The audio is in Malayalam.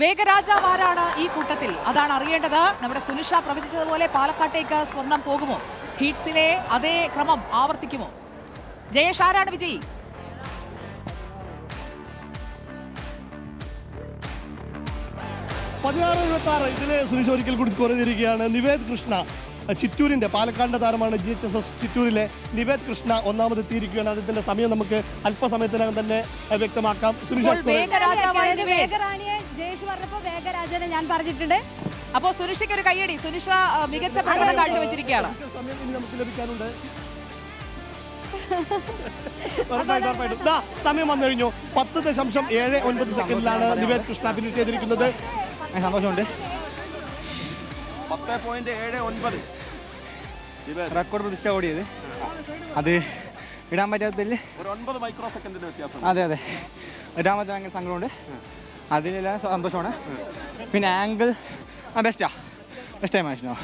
വേഗരാജാവാരാണ് ഈ കൂട്ടത്തിൽ? അതാണ് അറിയേണ്ടത്. നമ്മുടെ സുനിഷ പ്രവചിച്ചതുപോലെ പാലക്കാട്ടേക്ക് സ്വർണം പോകുമോ? ഹീറ്റ്സിലെ അതേ ക്രമം ആവർത്തിക്കുമോ? ജയേഷ്, ആരാണ് വിജയി? ഇതില് സുനിഷ ഒരിക്കൽ കൂടി സ്കോർ ചെയ്തിരിക്കുകയാണ്. നിവേദ് കൃഷ്ണ, ചിറ്റൂരിന്റെ പാലക്കാടിന്റെ താരമാണ്. GHSS ചിറ്റൂരിലെ നിവേദ് കൃഷ്ണ ഒന്നാമതെത്തിയിരിക്കുകയാണ്. അതിന്റെ സമയം നമുക്ക് അല്പസമയത്തിനകം തന്നെ വ്യക്തമാക്കാം. സുനിഷ, ഞാൻ പറഞ്ഞിട്ടുണ്ട്. അപ്പോ സുനിഷയ്ക്ക് ഒരു കയ്യടി. സുനിഷ മികച്ച പ്രകടനം കാഴ്ചവെച്ചിരിക്കുകയാണ്. സമയം ഇനി നമുക്ക് ലഭിക്കാനുണ്ട്. സമയം വന്നു കഴിഞ്ഞു. 10.79 സെക്കൻഡിലാണ് നിവേദ് കൃഷ്ണ ഫിനിഷ് ചെയ്തിരിക്കുന്നത്. സന്തോഷമുണ്ട്. 10.79 റെക്കോർഡ് പ്രതിഷ്ഠ ഓടിയത്. അത് ഇടാൻ പറ്റാത്തതിൽ ഒരു 9 മൈക്രോ സെക്കൻഡിന്റെ വ്യത്യാസം. അതെ ഇടാൻ പറ്റാൻ ഭയങ്കര സങ്കടമുണ്ട്. അതിലെല്ലാം സന്തോഷമാണ്. പിന്നെ ആംഗിൾ ബെസ്റ്റ് ടൈം ആയിരുന്നു.